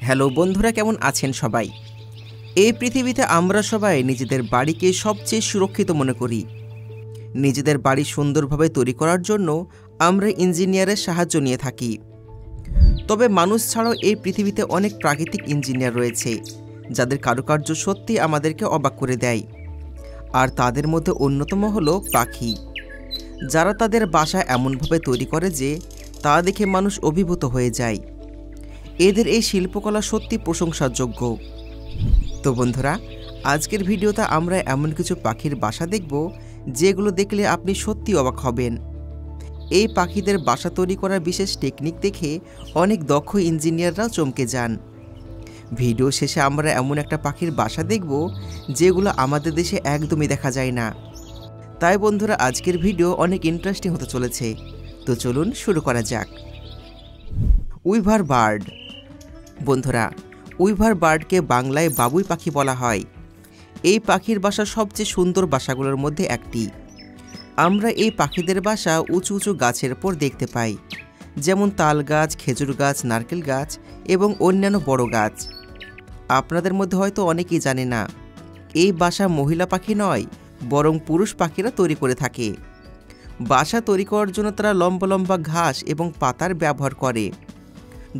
Hello বন্ধুরা, কেমন আছেন সবাই? এই পৃথিবীতে আমরা সবাই নিজেদের বাড়িকে সবচেয়ে সুরক্ষিত মনে করি। নিজেদের বাড়ি সুন্দরভাবে তৈরি করার জন্য আমরা ইঞ্জিনিয়ারের সাহায্য নিয়ে থাকি। তবে মানুষ ছাড়াও এই পৃথিবীতে অনেক প্রাকৃতিক ইঞ্জিনিয়ার রয়েছে, যাদের কারুকার্য সত্যি আমাদেরকে অবাক করে দেয়। আর তাদের মধ্যে অন্যতম হলো পাখি, যারা তাদের বাসা এমনভাবে তৈরি করে যে তা দেখে মানুষ অভিভূত হয়ে যায়। এদের এই শিল্পকলা সত্যি প্রশংসার যোগ্য। তো বন্ধুরা, আজকের ভিডিওতে আমরা এমন কিছু পাখির বাসা দেখব যেগুলো দেখলে আপনি সত্যি অবাক হবেন। এই পাখিদের বাসা তৈরি করার বিশেষ টেকনিক দেখে অনেক দক্ষ ইঞ্জিনিয়াররাও চমকে যান। ভিডিও শেষে আমরা এমন একটা পাখির বাসা দেখব যেগুলো আমাদের দেশে একদমই দেখা যায় না। তাই বন্ধুরা, আজকের ভিডিও অনেক ইন্টারেস্টিং হতে চলেছে। তো চলুন শুরু করা যাক। Weaver bird. বন্ধুরা, উইভার বার্ডকে বাংলায় বাবুই পাখি বলা হয়। এই পাখির বাসা সবচেয়ে সুন্দর বাসাগুলোর মধ্যে একটি। আমরা এই পাখিদের বাসা উঁচু উঁচু গাছের উপর দেখতে পাই, যেমন তাল গাছ, খেজুর গাছ, নারকেল গাছ এবং অন্যান্য বড় গাছ। আপনাদের মধ্যে হয়তো অনেকেই জানে না, এই বাসা মহিলা পাখি নয়, বরং পুরুষ পাখিরা তৈরি করে থাকে। বাসা তৈরি করার জন্য তারা লম্বা লম্বা ঘাস এবং পাতার ব্যবহার করে।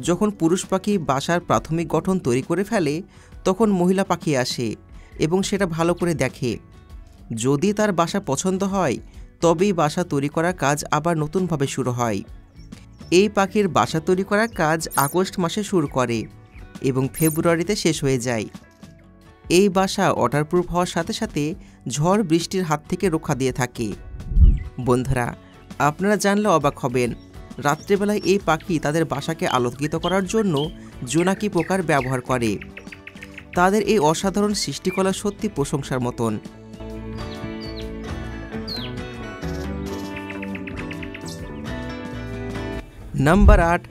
যখন পুরুষ পাখি বাসার প্রাথমিক গঠন তৈরি করে ফেলে, তখন মহিলা পাখি আসে এবং সেটা ভালো করে দেখে। যদি তার বাসা পছন্দ হয়, তবেই বাসা তৈরি করার কাজ আবার নতুনভাবে শুরু হয়। এই পাখির বাসা তৈরি করার কাজ আগস্ট মাসে শুরু করে এবং ফেব্রুয়ারিতে শেষ হয়ে যায়। এই বাসা ওয়াটারপ্রুফ হওয়ার সাথে সাথে ঝড় বৃষ্টির হাত থেকে রক্ষা দিয়ে থাকে। বন্ধুরা, আপনারা জানলে অবাক হবেন, রাত্রেবেলায় এই পাখি তাদের বাসাকে আলোকিত করার জন্য জোনাকি পোকার ব্যবহার করে। তাদের এই অসাধারণ সৃষ্টিকলা সত্যি প্রশংসার মতন। Number 8,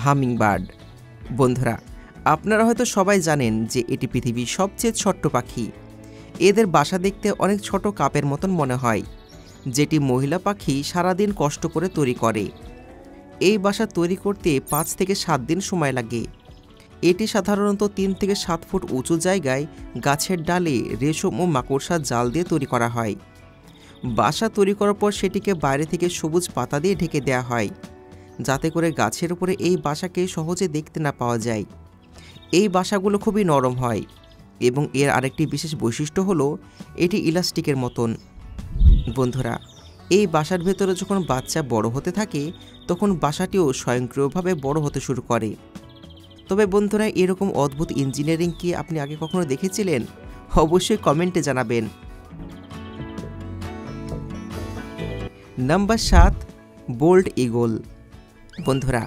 hummingbird. বন্ধুরা, আপনারা হয়তো সবাই জানেন যে এটি পৃথিবীর সবচেয়ে ছোট্ট পাখি। এদের বাসা দেখতে অনেক ছোট কাপের মতন মনে হয়, যেটি মহিলা পাখি সারাদিন কষ্ট করে তৈরি করে। এই বাসা তৈরি করতে 5 থেকে 7 দিন সময় লাগে। এটি সাধারণত 3 থেকে 7 ফুট উঁচু জায়গায় গাছের ডালে রেশম ও মাকড়সার জাল দিয়ে তৈরি করা হয়। বাসা তৈরি করার পর সেটিকে বাইরে থেকে সবুজ পাতা দিয়ে ঢেকে দেওয়া হয়, যাতে করে গাছের উপরে এই বাসাকে সহজে দেখতে না পাওয়া যায়। এই বাসাগুলো খুবই নরম হয় এবং এর আরেকটি বিশেষ বৈশিষ্ট্য হলো এটি ইলাস্টিকের মতন। বন্ধুরা, এই বাসার ভেতরে যখন বাচ্চা বড় হতে থাকে, তখন বাসাটিও স্বয়ংক্রিয়ভাবে বড় হতে শুরু করে। তবে বন্ধুরা, এরকম অদ্ভুত ইঞ্জিনিয়ারিং কি আপনি আগে কখনো দেখেছিলেন? অবশ্যই কমেন্টে জানাবেন। Number 7, bald eagle. বন্ধুরা,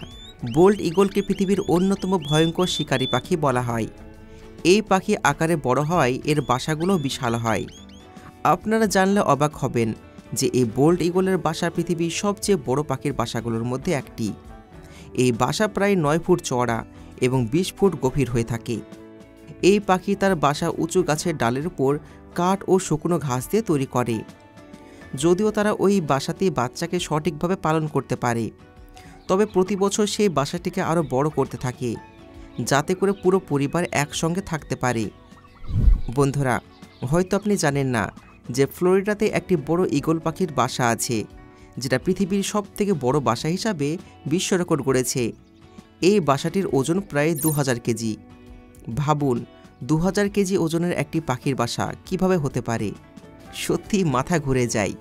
বোল্ট ঈগলকে পৃথিবীর অন্যতম ভয়ঙ্কর শিকারী পাখি বলা হয়। এই পাখি আকারে বড় হওয়ায় এর বাসাগুলো বিশাল হয়। আপনারা জানলে অবাক হবেন যে এই বোল্ট ঈগলের বাসা পৃথিবীর সবচেয়ে বড় পাখির বাসাগুলোর মধ্যে একটি। এই বাসা প্রায় 9 ফুট চওড়া এবং 20 ফুট গভীর হয়ে থাকে। এই পাখি তার বাসা উঁচু গাছের ডালের উপর কাঠ ও শুকনো ঘাস দিয়ে তৈরি করে। যদিও তারা ওই বাসাতে বাচ্চাকে সঠিকভাবে পালন করতে পারে, তবে প্রতি বছর সেই বাসাটিকে আরও বড় করতে থাকে, যাতে করে পুরো পরিবার একসঙ্গে থাকতে পারে। বন্ধুরা, হয়তো আপনি জানেন না যে ফ্লোরিডাতে একটি বড় ঈগল পাখির বাসা আছে, যেটা পৃথিবীর সবথেকে বড় বাসা হিসাবে বিশ্ব রেকর্ড গড়েছে। এই বাসাটির ওজন প্রায় 2000 কেজি। ভাবুন, 2000 কেজি ওজনের একটি পাখির বাসা কিভাবে হতে পারে? সত্যি মাথা ঘুরে যায়।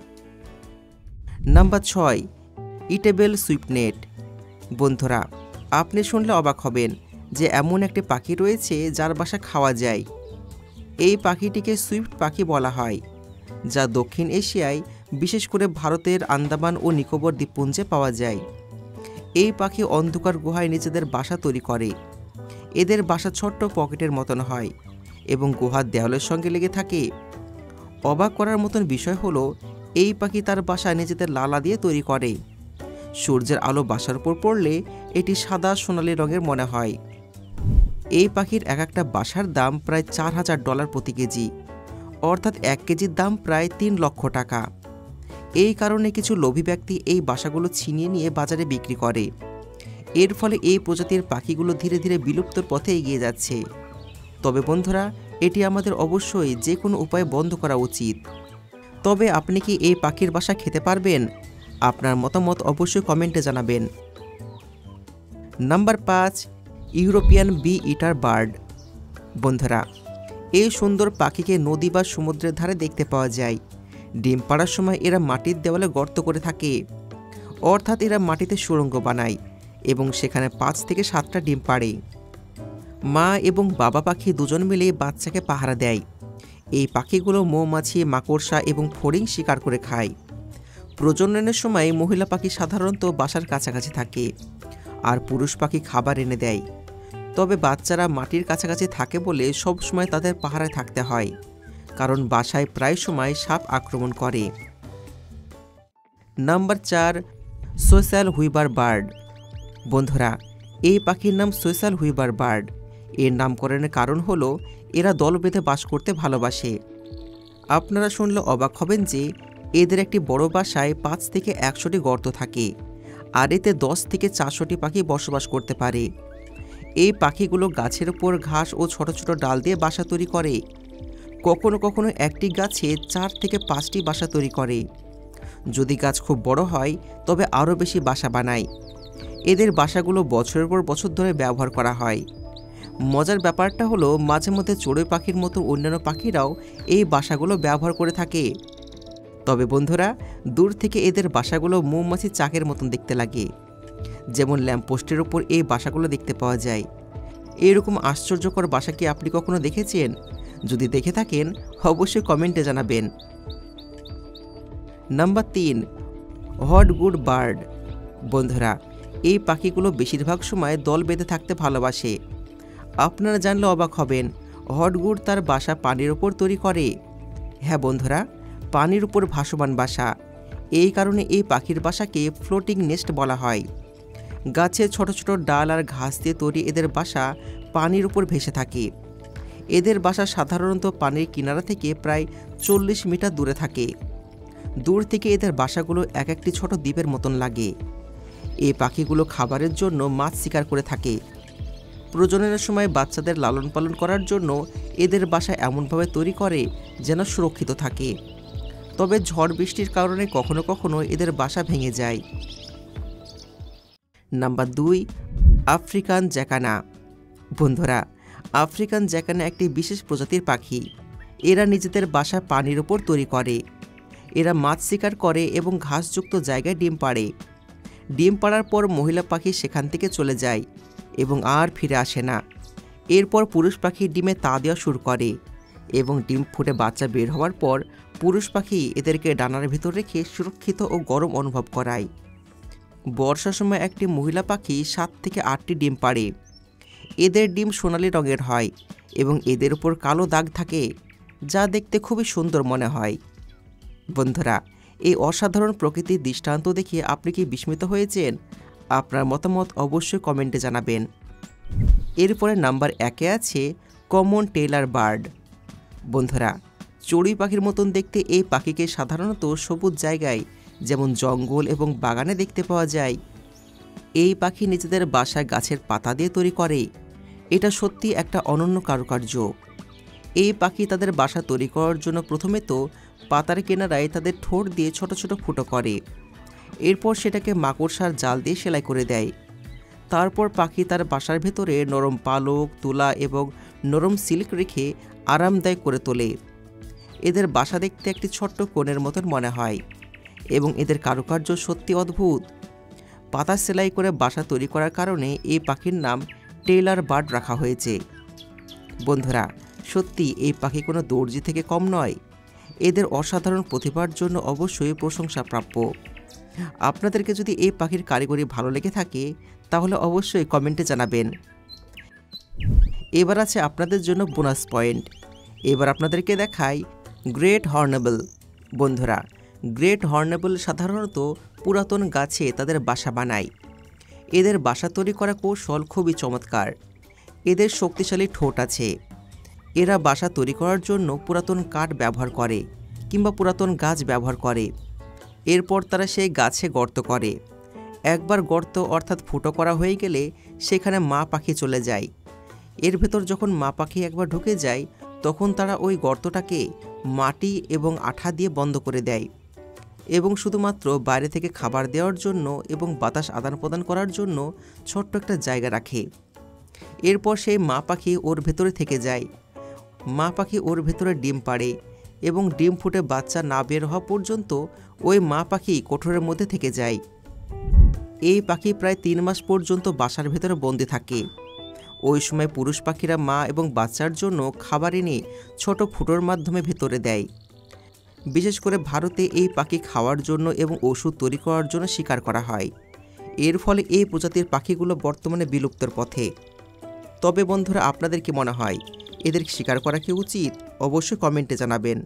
Number 6, edible swiftlet. বন্ধুরা, আপনি শুনলে অবাক হবেন যে এমন একটি পাখি রয়েছে যার বাসা খাওয়া যায়। এই পাখিটিকে সুইফট পাখি বলা হয়, যা দক্ষিণ এশিয়ায়, বিশেষ করে ভারতের আন্দামান ও নিকোবর দ্বীপপুঞ্জে পাওয়া যায়। এই পাখি অন্ধকার গুহায় নিজেদের বাসা তৈরি করে। এদের বাসা ছোট্ট পকেটের মতন হয় এবং গুহার দেওয়ালের সঙ্গে লেগে থাকে। অবাক করার মতন বিষয় হলো, এই পাখি তার বাসা নিজেদের লালা দিয়ে তৈরি করে। সূর্যের আলো বাসার উপর পড়লে এটি সাদা সোনালি রঙের মনে হয়। এই পাখির এক একটা বাসার দাম প্রায় $4000 প্রতি কেজি, অর্থাৎ 1 কেজির দাম প্রায় 3 লক্ষ টাকা। এই কারণে কিছু লোভী ব্যক্তি এই বাসাগুলো ছিনিয়ে নিয়ে বাজারে বিক্রি করে। এর ফলে এই প্রজাতির পাখিগুলো ধীরে ধীরে বিলুপ্তর পথে এগিয়ে যাচ্ছে। তবে বন্ধুরা, এটি আমাদের অবশ্যই যে কোনো উপায়ে বন্ধ করা উচিত। তবে আপনি কি এই পাখির বাসা খেতে পারবেন? আপনার মতামত অবশ্যই কমেন্টে জানাবেন। নাম্বার 5, ইউরোপিয়ান বি ইটার বার্ড। বন্ধুরা, এই সুন্দর পাখিকে নদী বা সমুদ্রের ধারে দেখতে পাওয়া যায়। ডিম পাড়ার সময় এরা মাটির দেওয়ালে গর্ত করে থাকে, অর্থাৎ এরা মাটিতে সুড়ঙ্গ বানায় এবং সেখানে 5 থেকে 7টা ডিম পাড়ে। মা এবং বাবা পাখি দুজন মিলে বাচ্চাকে পাহারা দেয়। এই পাখিগুলো মৌমাছি, মাকড়সা এবং ফড়িং শিকার করে খায়। প্রজননের সময় মহিলা পাখি সাধারণত বাসার কাছাকাছি থাকে আর পুরুষ পাখি খাবার এনে দেয়। তবে বাচ্চারা মাটির কাছাকাছি থাকে বলে সব সময় তাদের পাহারায় থাকতে হয়, কারণ বাসায় প্রায় সময় সাপ আক্রমণ করে। Number 4, social হুইবার bird. বন্ধুরা, এই পাখির নাম সোশ্যাল হুইবার বার্ড। এর নামকরণের কারণ হলো এরা দল বেঁধে বাস করতে ভালোবাসে। আপনারা শুনলে অবাক হবেন যে এদের একটি বড় বাসায় 5 থেকে 100টি গর্ত থাকে, আর এতে 10 থেকে 400টি পাখি বসবাস করতে পারে। এই পাখিগুলো গাছের উপর ঘাস ও ছোট ছোট ডাল দিয়ে বাসা তৈরি করে। কখনো কখনো একটি গাছে 4 থেকে 5টি বাসা তৈরি করে। যদি গাছ খুব বড় হয় তবে আরও বেশি বাসা বানায়। এদের বাসাগুলো বছরের পর বছর ধরে ব্যবহার করা হয়। মজার ব্যাপারটা হলো মাঝে মধ্যে চড়ুই পাখির মতো অন্যান্য পাখিরাও এই বাসাগুলো ব্যবহার করে থাকে। তবে বন্ধুরা, দূর থেকে এদের বাসাগুলো মৌমাছি চাকের মতন দেখতে লাগে, যেমন ল্যাম্পপোস্টের ওপর এই বাসাগুলো দেখতে পাওয়া যায়। এরকম আশ্চর্যকর বাসা কি আপনি কখনো দেখেছেন? যদি দেখে থাকেন অবশ্যই কমেন্টে জানাবেন। নাম্বার 3, হটগুড বার্ড। বন্ধুরা, এই পাখিগুলো বেশিরভাগ সময় দল বেঁধে থাকতে ভালোবাসে। আপনারা জানলে অবাক হবেন, হটগুড তার বাসা পানির ওপর তৈরি করে। হ্যাঁ বন্ধুরা, পানির উপর ভাসমান বাসা। এই কারণে এই পাখির বাসাকে ফ্লোটিং নেস্ট বলা হয়। গাছের ছোট ছোট ডাল আর ঘাস দিয়ে তৈরি এদের বাসা পানির উপর ভেসে থাকে। এদের বাসা সাধারণত পানির কিনারা থেকে প্রায় 40 মিটার দূরে থাকে। দূর থেকে এদের বাসাগুলো এক একটি ছোট দ্বীপের মতন লাগে। এই পাখিগুলো খাবারের জন্য মাছ শিকার করে থাকে। প্রজননের সময় বাচ্চাদের লালন পালন করার জন্য এদের বাসা এমনভাবে তৈরি করে যেন সুরক্ষিত থাকে। তবে ঝড় বৃষ্টির কারণে কখনো কখনো এদের বাসা ভেঙে যায়। Number 2, African jacana. বন্ধুরা, আফ্রিকান জ্যাকানা একটি বিশেষ প্রজাতির পাখি। এরা নিজেদের বাসা পানির ওপর তৈরি করে। এরা মাছ শিকার করে এবং ঘাসযুক্ত জায়গায় ডিম পাড়ে। ডিম পাড়ার পর মহিলা পাখি সেখান থেকে চলে যায় এবং আর ফিরে আসে না। এরপর পুরুষ পাখি ডিমে তা দেওয়া শুরু করে এবং ডিম ফুটে বাচ্চা বের হওয়ার পর পুরুষ পাখি এদেরকে ডানার ভিতর রেখে সুরক্ষিত ও গরম অনুভব করায়। বর্ষার সময় একটি মহিলা পাখি 7 থেকে 8টি ডিম পাড়ে। এদের ডিম সোনালি রঙের হয় এবং এদের উপর কালো দাগ থাকে, যা দেখতে খুবই সুন্দর মনে হয়। বন্ধুরা, এই অসাধারণ প্রকৃতির দৃষ্টান্ত দেখে আপনি কি বিস্মিত হয়েছেন? আপনার মতামত অবশ্যই কমেন্টে জানাবেন। এরপরে নাম্বার 1 আছে কমন টেইলার বার্ড। বন্ধুরা, চড়ুই পাখির মতন দেখতে এই পাখিকে সাধারণত সবুজ জায়গায় যেমন জঙ্গল এবং বাগানে দেখতে পাওয়া যায়। এই পাখি নিজেদের বাসা গাছের পাতা দিয়ে তৈরি করে। এটা সত্যি একটা অনন্য কারুকার্য। এই পাখি তাদের বাসা তৈরি করার জন্য প্রথমে তো পাতার কিনারায় তাদের ঠোঁট দিয়ে ছোট ছোট ফুটো করে। এরপর সেটাকে মাকড়সার জাল দিয়ে সেলাই করে দেয়। তারপর পাখি তার বাসার ভেতরে নরম পালক, তুলা এবং নরম সিল্ক রেখে আরামদায়ক করে তোলে। এদের বাসা দেখতে একটি ছোট্ট কোণের মতন মনে হয় এবং এদের কারুকার্য সত্যি অদ্ভুত। পাতা সেলাই করে বাসা তৈরি করার কারণে এই পাখির নাম টেইলার বার্ড রাখা হয়েছে। বন্ধুরা, সত্যি এই পাখি কোনো দর্জি থেকে কম নয়। এদের অসাধারণ প্রতিভার জন্য অবশ্যই প্রশংসা প্রাপ্য। আপনাদেরকে যদি এই পাখির কারিগরি ভালো লেগে থাকে তাহলে অবশ্যই কমেন্টে জানাবেন। এবার আছে আপনাদের জন্য বোনাস পয়েন্ট। এবার আপনাদেরকে দেখাই গ্রেট হর্নেবল। বন্ধুরা, গ্রেট হর্নেবল সাধারণত পুরাতন গাছে তাদের বাসা বানায়। এদের বাসা তৈরি করা কৌশল খুবই চমৎকার। এদের শক্তিশালী ঠোঁট আছে। এরা বাসা তৈরি করার জন্য পুরাতন কাঠ ব্যবহার করে কিংবা পুরাতন গাছ ব্যবহার করে। এরপর তারা সেই গাছে গর্ত করে একবার গর্ত অর্থাৎ ফুটো করা হয়ে গেলে সেখানে মা পাখি চলে যায়। এর ভেতর যখন মা পাখি একবার ঢুকে যায় তখন তারা ওই গর্তটাকে মাটি এবং আঠা দিয়ে বন্ধ করে দেয় এবং শুধুমাত্র বাইরে থেকে খাবার দেওয়ার জন্য এবং বাতাস আদান প্রদান করার জন্য ছোট্ট একটা জায়গা রাখে। এরপর সেই মা পাখি ওর ভেতরে থেকে যায়। মা পাখি ওর ভেতরে ডিম পাড়ে এবং ডিম ফুটে বাচ্চা না বের হওয়া পর্যন্ত ওই মা পাখি কোঠরের মধ্যে থেকে যায়। এই পাখি প্রায় 3 মাস পর্যন্ত বাসার ভেতরে বন্দি থাকে। ওই সময় পুরুষ পাখিরা মা এবং বাচ্চার জন্য খাবার এনে ছোট ফুটোর মাধ্যমে ভেতরে দেয়। বিশেষ করে ভারতে এই পাখি খাওয়ার জন্য এবং ওষুধ তৈরি করার জন্য শিকার করা হয়। এর ফলে এই প্রজাতির পাখিগুলো বর্তমানে বিলুপ্তর পথে। তবে বন্ধুরা, আপনাদের কি মনে হয় এদের শিকার করা কি উচিত? অবশ্যই কমেন্টে জানাবেন।